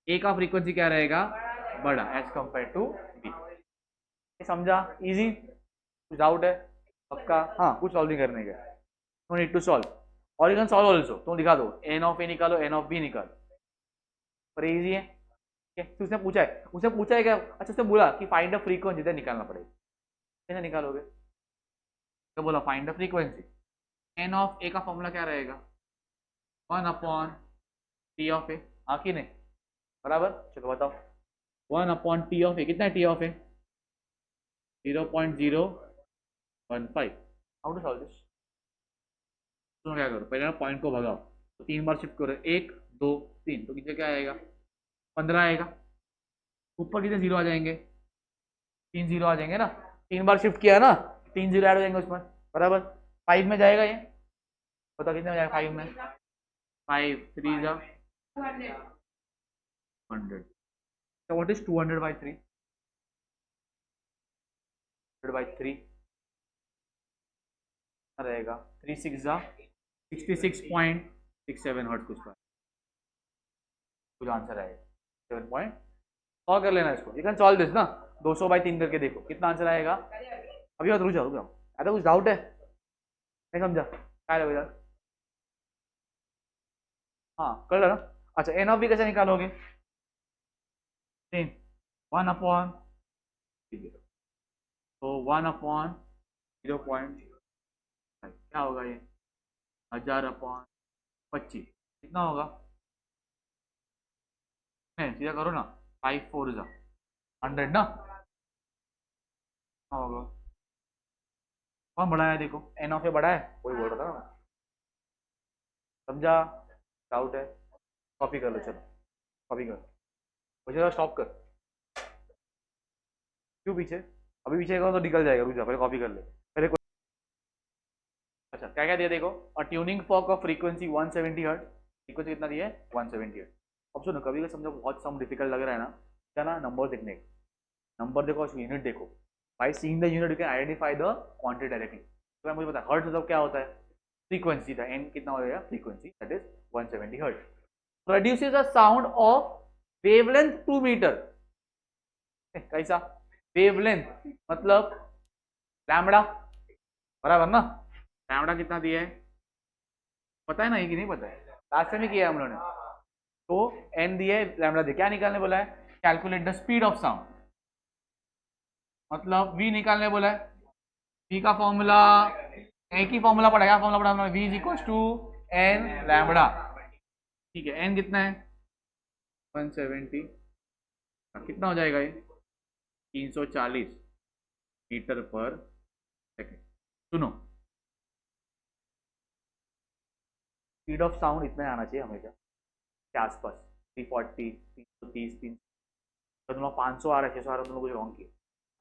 ए का फ्रीक्वेंसी क्या रहेगा बड़ा एज कंपेयर टू बी। समझा, इजी, कुछ डाउट है पक्का, हाँ कुछ सॉल्व नहीं करने का, नो नीड टू सॉल्व, और यू कैन सॉल्व ऑल्सो, तुम दिखा दो एन ऑफ ए निकालो एन ऑफ बी निकालो, पर इजी है। तो उसने पूछा है, क्या, अच्छा उसने बोला कि फाइंड द फ्रीक्वेंसी, इधर निकालना पड़ेगा, कैसे निकालोगे, तो बोला find the frequency, n of a का फॉर्मूला क्या रहेगा 1/टी ऑफ ए, हाँ कि नहीं, बराबर। चलो बताओ 1/टी ऑफ ए, कितना है T of A 0.015, how to solve this. तो क्या करो, पहले ना पॉइंट को भगाओ, तो 3 बार शिफ्ट करो, 1 2 3, तो नीचे क्या आएगा 15 आएगा, ऊपर कितने जीरो आ जाएंगे 3 जीरो आ जाएंगे ना, 3 बार शिफ्ट किया ना 3 जीरो ऐड हो जाएंगे उसमें, बराबर। 5 में जाएगा ये, बताओ कितने में जाएगा 5 में, 5 3 जा 100, so what is 200 by 3, 100 by 3 रहेगा 3 6 जा 66.67 हर्ट्ज कुछ आंसर आएगा 7 पॉइंट, सॉल्व कर लेना इसको, यू कैन सॉल्व दिस ना, 200 बाई 3 करके देखो कितना आंसर आएगा। अभी बात रुक जाओ, ऐसा कुछ डाउट है, नहीं समझा क्या लगेगा, हाँ कर लो ना। अच्छा एन ऑफ बी कैसे निकालोगे, 1/, तो 1/0.5 क्या होगा ये 1000/25 कितना होगा, नहीं सीधा करो ना, 5 4 जा 100 ना, क्या होगा, कौन बड़ा है देखो, एन ऑफ ए बड़ा है, वही बोल रहा था ना, समझा, डाउट है, कॉपी कर लो, चलो कॉपी कर, मुझे स्टॉप कर, क्यों पीछे, अभी पीछे करो तो निकल जाएगा, रुक जा पहले कॉपी कर ले पहले। अच्छा क्या क्या दिया देखो, और tuning fork of frequency 170 hertz, frequency कितना दिया है 170 हर्ट्ज। अब सुनो कभी का समझो बहुत सम डिफिकल्ट लग रहा है ना, क्या ना नंबर देखने, नंबर देखो और यूनिट देखो, by seeing the unit you can identify the quantity directly. तो मुझे पता है हर्ट्ज मतलब क्या होता है, फ्रीक्वेंसी था, एन कितना हो जाएगा frequency that is 170 hertz, produces a sound of wavelength 2 metre, कैसा वेवलेंथ मतलब लैम्बडा, बराबर ना, लैम्बडा कितना दिया है पता है ना, ये कि नहीं पता है, लास्ट टाइम ही किया है हम लोगों ने, तो एन दिया है लैम्बडा दिया, क्या निकालने बोला है, calculate the speed of sound, मतलब वी निकालने बोला है, वी का फॉर्मूला एक ही फॉर्मूला पड़ा, क्या फॉर्मूला पड़ा, V is equal to n lambda, ठीक है, एन कितना है 170, कितना हो जाएगा 340 मीटर पर सेकेंड। सुनो, स्पीड ऑफ साउंड इतना आना चाहिए हमेशा के आसपास, 340, 330, 300। तो तुम लोग 500 आ रहा है, 600 आ रहा है, तुम लोग कुछ रॉन्ग किया।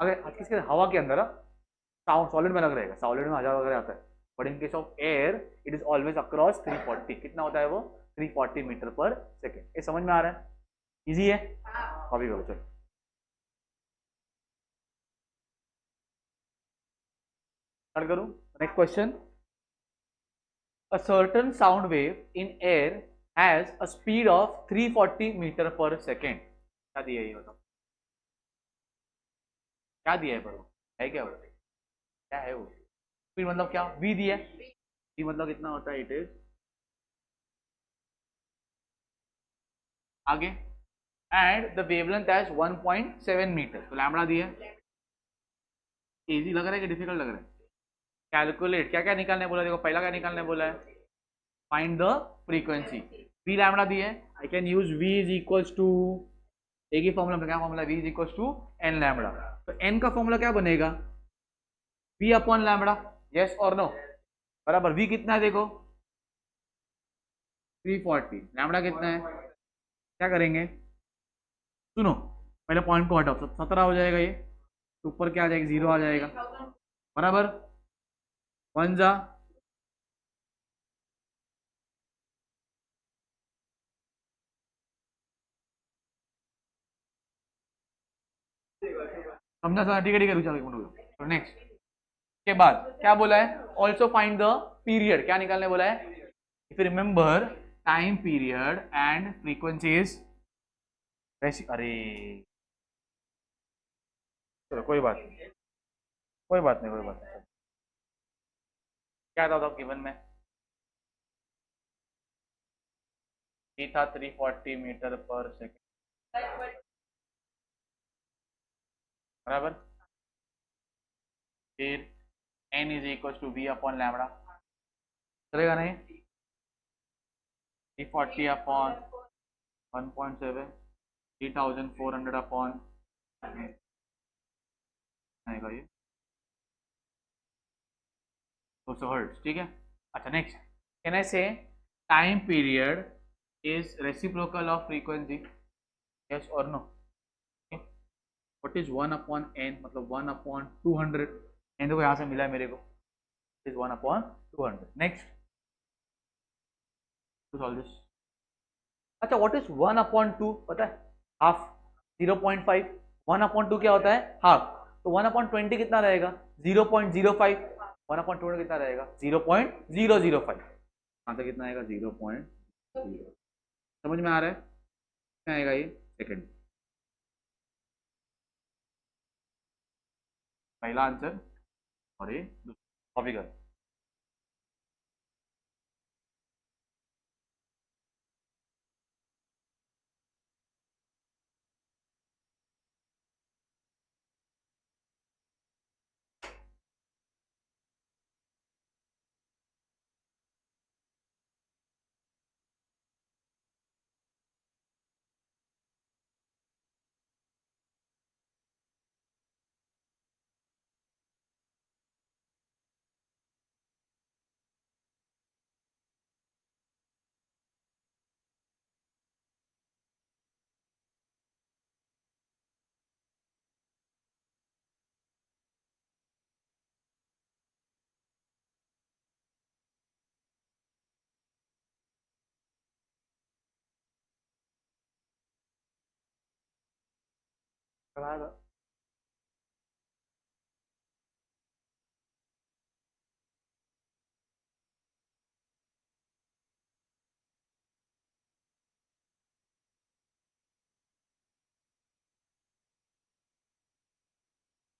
अगर किसके हवा के अंदर साउंड सॉलिड में अलग रहेगा, सॉलिड में 1000 वगैरह आता है, but in case of air it is always across 340। कितना होता है वो? 340 मीटर पर सेकेंड। ये समझ में आ रहा है? इजी है, कॉपी करो चलो। स्टार्ट करूं? Next question. A certain sound wave in air has a speed of 340 metre पर सेकेंड। क्या दिया है ये बताओ? क्या दिया है पढ़ो, है क्या वो? क्या है वो? स्पीड मतलब क्या? v दिया है। v मतलब कितना होता है? इट इज आगे, and the wavelength as 1.7 metre. तो लैम्बडा दिया है। इजी लग रहा है कि डिफिकल्ट लग रहा है? कैलकुलेट, क्या क्या निकालने बोला? देखो पहला क्या निकालने बोला है? Find the frequency. V lambda दिया है, I can use v is equals to, एक ही फॉर्मूला में, क्या formula? v is equals to n lambda. तो n का फॉर्मूला क्या बनेगा? v upon lambda. यस और नो? बराबर। v कितना है देखो? 340। लैम्बडा कितना है? क्या करेंगे? सुनो, पहले पॉइंट को हटाओ, 17 हो जाएगा ये, तो ऊपर क्या आ जाएगा? 0 आ जाएगा, बराबर। वन जा, समझा समझा? ठीक है ठीक है, रुक जाओ, तो नेक्स्ट के बाद क्या बोला है? Also find the period. क्या निकालने बोला है? If you remember, time period and frequency is, अरे चलो कोई बात नहीं, कोई बात नहीं, कोई बात नहीं। क्या था गिवन में? ये था 340 मीटर पर सेकेंड, बराबर। फिर n is equal to v upon lambda, चलेगा नहीं? 340 अपॉन 1.7, 3400 अपॉन आएगा ये 200 हर्ट्ज, ठीक है। अच्छा next, can I say time period is reciprocal of frequency? Yes और no? What is 1 upon n, मतलब 1 अपॉन 200। एन देखो यहाँ से मिला है मेरे को, is 1 upon 200। Next to solve this. अच्छा व्हाट इज 1 अपॉन 2 पता है? हाफ, 0.5। 1 अपॉन 2 क्या होता है? हाफ। तो 1 अपॉन 20 कितना रहेगा? 0.05। 1 अपॉन 2 कितना रहेगा? 0.005। यहाँ से कितना आएगा? 0.0। समझ में आ रहा है? क्या आएगा ये? सेकंड, पहला आंसर और ये कॉपी कर।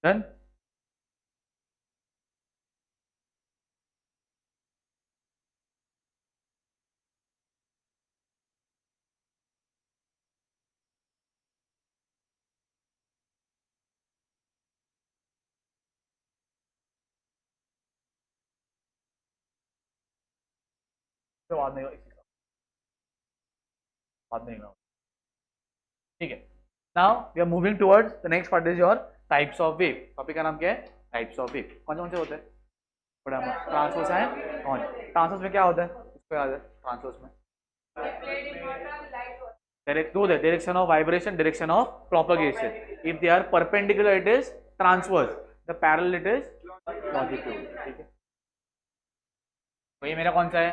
डन। तो बाद में ठीक है। Now we are moving towards the next part is your types of wave, topic का नाम क्या है, टाइप्स ऑफ वेव। कौन से होते हैं, बड़ा ट्रांसवर्स है, और ट्रांसवर्स में क्या होता है, इसको याद है, ट्रांसवर्स में direction of vibration, direction of propagation. If they are perpendicular it is transverse, the parallel it is longitudinal, ठीक है। तो ये मेरा कौन सा है,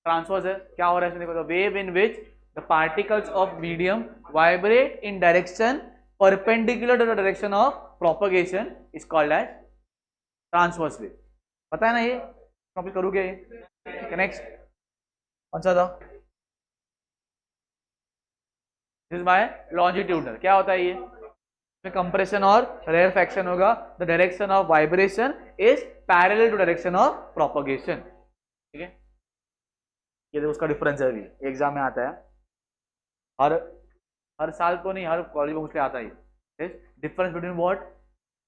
ट्रांसवर्स है। क्या हो रहा है इसमें देखो, wave in which the particles of medium vibrate in direction perpendicular to the direction of propagation is called as transverse wave. पता है ना, ये टॉपिक करोगे ये। नेक्स्ट कौन सा था, दिस बाय लॉन्जिट्यूडनल। क्या होता है ये, इसमें कंप्रेशन और रेयरफैक्शन होगा, the direction of vibration is parallel to direction of propagation, ठीक है। ये देखो उसका डिफरेंस है, अभी एग्जाम में आता है, हर साल तो नहीं, हर कॉलेज में मुझे आता है difference between what,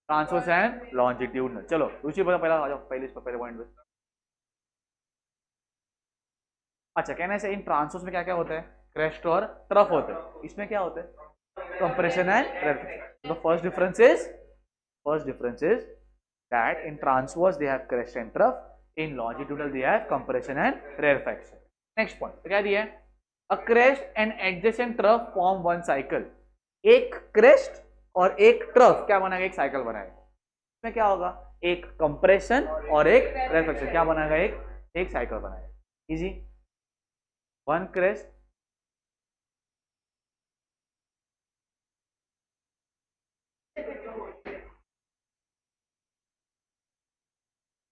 transverse and longitudinal. चलो रुचि बता, पहला आ जाओ, पहले पॉइंट पे। अच्छा, कहने से इन ट्रांसवर्स में क्या क्या होता है, क्रेस्ट और ट्रफ होता है, इसमें क्या होता है, compression and rarefaction. The first difference is that in transverse they have crest and trough, in longitudinal they have compression and rarefaction. Next point तो क्या दिया है, a crest and adjacent trough form one cycle. एक crest और एक trough क्या बनाएगा, एक साइकिल बनाएगा। इसमें क्या होगा, एक कंप्रेशन और एक रेयरफैक्शन, क्या बनाएगा, एक साइकिल बनाएगा। इजी, वन क्रेस्ट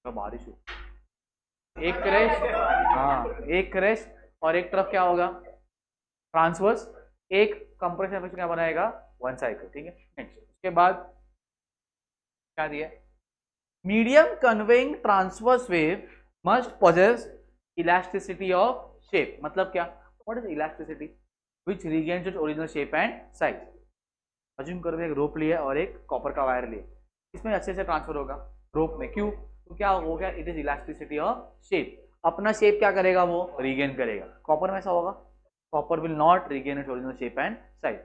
बारिश हो, एक क्रेस्ट, हाँ एक क्रेस्ट और एक ट्रफ क्या होगा, ट्रांसवर्स, एक कंप्रेशन क्या बनाएगा, वन साइकिल, ठीक है। नेक्स्ट उसके बाद क्या दिया, medium conveying transverse wave must possess elasticity of shape. मतलब क्या, what is elasticity, which regains its original shape and size. Assume करो एक रोप लिया और एक कॉपर का वायर लिया, इसमें अच्छे से ट्रांसफर होगा रोप में, क्यों, तो क्या हो गया, it is elasticity of shape, अपना शेप क्या करेगा, वो रीगेन करेगा। कॉपर में ऐसा होगा, copper will not regain its original shape and size.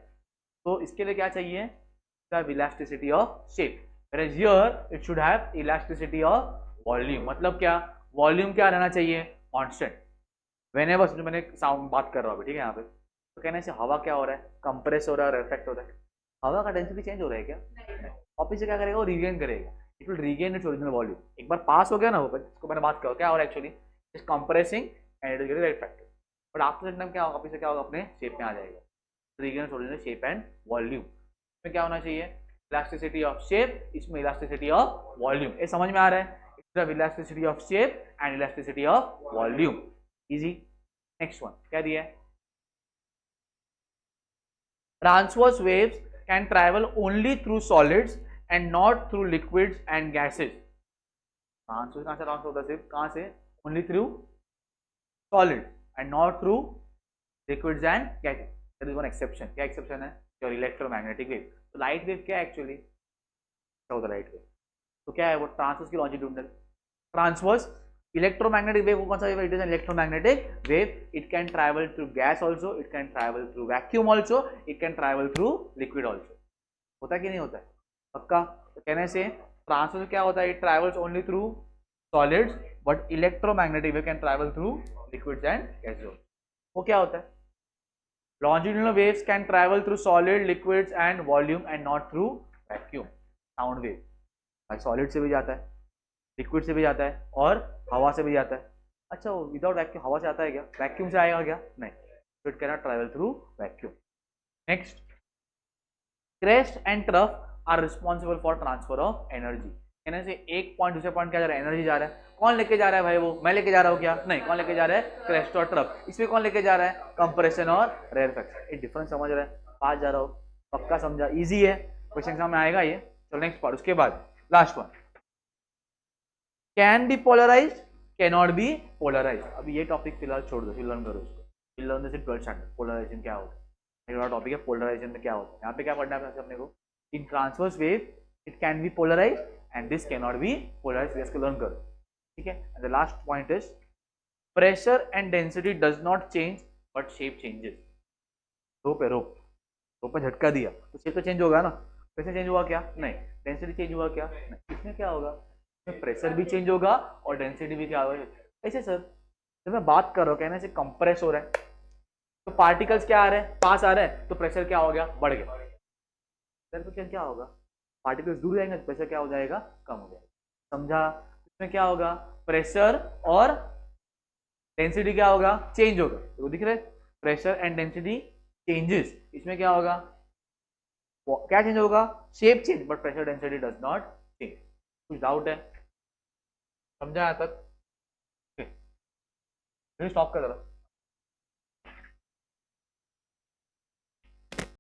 तो इसके लिए क्या चाहिए, elasticity of shape, whereas here it should have elasticity of volume। मतलब क्या, वॉल्यूम क्या रहना चाहिए, कांस्टेंट। whenever जो मैंने साउंड बात कर रहा हूँ, ठीक है, यहाँ पे तो कहने से हवा क्या हो रहा है, कंप्रेस हो रहा है, रिफ्लेक्ट हो रहा है, हवा का डेंसिटी चेंज हो रहा है क्या, वापिस से क्या करेगा, वो रीगेन करेगा, it will regain its original volume. एक बार पास हो गया ना वो, इसको मैंने बात किया क्या हो रहा है, actually is compressing and it is getting reflected, but after that time क्या होगा, वापिस से क्या होगा, अपने शेप में आ जाएगा, regain its original shape and volume. इसमें क्या होना चाहिए, इलास्टिसिटी ऑफ शेप, इसमें इलास्टिसिटी ऑफ वॉल्यूम। ये समझ में आ रहा है, it's elasticity of shape and elasticity of volume. Easy. Next one क्या दिया है, transverse waves can travel only through solids and not through liquids and gases. Transverse कहां से ट्रांसफर होता है, सिर्फ कहां से, only through solid and not through liquids and gases. There is one exception, क्या एक्सेप्शन है, योर इलेक्ट्रोमैग्नेटिक वेव। तो लाइट वेव क्या है एक्चुअली, क्या होता है लाइट वेव, तो क्या है वो, ट्रांसवर्स की लॉन्जिट्यूडनल। ट्रांसवर्स इलेक्ट्रोमैग्नेटिक वेव कौन सा wave, it is an electromagnetic wave, it can travel through gas also, it can travel through vacuum also, it can travel through liquid also. होता है कि नहीं होता है, पक्का। तो कहने से ट्रांसवर्स क्या होता है, it travels only through solids, but electromagnetic wave can travel through liquids and gases. वो क्या होता है, longitudinal waves can travel through solid, liquids and volume and not through vacuum। sound wave भाई सॉलिड से भी जाता है, लिक्विड से भी जाता है और हवा से भी जाता है। अच्छा, वो विदाउट वैक्यूम हवा से आता है क्या, वैक्यूम से आएगा क्या, नहीं, so it cannot travel through vacuum। next, crest and trough are responsible for transfer of energy। कहने से एक पॉइंट दूसरे पॉइंट क्या जा रहा है, एनर्जी जा रहा है, कौन लेके जा रहा है भाई, वो मैं लेके जा रहा हूँ क्या, नहीं, कौन लेके जा रहा है, क्रेस्ट और ट्रफ। इसमें कौन लेके जा रहा है, कंप्रेशन और रेयरफैक्शन। एक डिफरेंस समझ रहा है, पास जा रहा हो, पक्का समझा, इजी है, क्वेश्चन एग्जाम में आएगा ये। चलो नेक्स्ट पार्ट, उसके बाद last one, can be polarise, can not be polarise. अभी ये टॉपिक फिलहाल छोड़ दो, फिर लर्न करो उसको, फिर learn this 12th standard, polarisation क्या होता है, एक टॉपिक है पोलराइजेशन में क्या होता है। यहाँ पे क्या पढ़ना है अपने को, in transverse wave it can be polarize and this cannot be polarized, इसको लर्न करो, ठीक है। and the last point is pressure and density does not change but shape changes। रोप है, रोप पे झटका दिया तो शेप तो चेंज होगा ना, प्रेशर चेंज हुआ क्या? नहीं। डेंसिटी चेंज हुआ क्या? नहीं। इसमें क्या होगा? इसमें प्रेशर भी चेंज होगा और डेंसिटी भी क्या होगा? ऐसे सर जब मैं बात कर रहा हूँ कहने से कंप्रेस हो रहा है तो पार्टिकल्स क्या आ रहे हैं? पास आ रहे हैं तो प्रेशर क्या हो गया? बढ़ गया। प्रेशर क्या होगा? पार्टिकल्स दूर जाएंगे तो प्रेशर क्या हो जाएगा? कम हो जाएगा। समझा? इसमें क्या होगा? प्रेशर और डेंसिटी क्या होगा? चेंज होगा। तो दिख रहा है प्रेशर एंड डेंसिटी चेंजेस। इसमें क्या होगा? क्या चेंज होगा? Shape change, but pressure density does not change. कुछ डाउट है? समझा यहाँ तक? स्टॉप कर दो।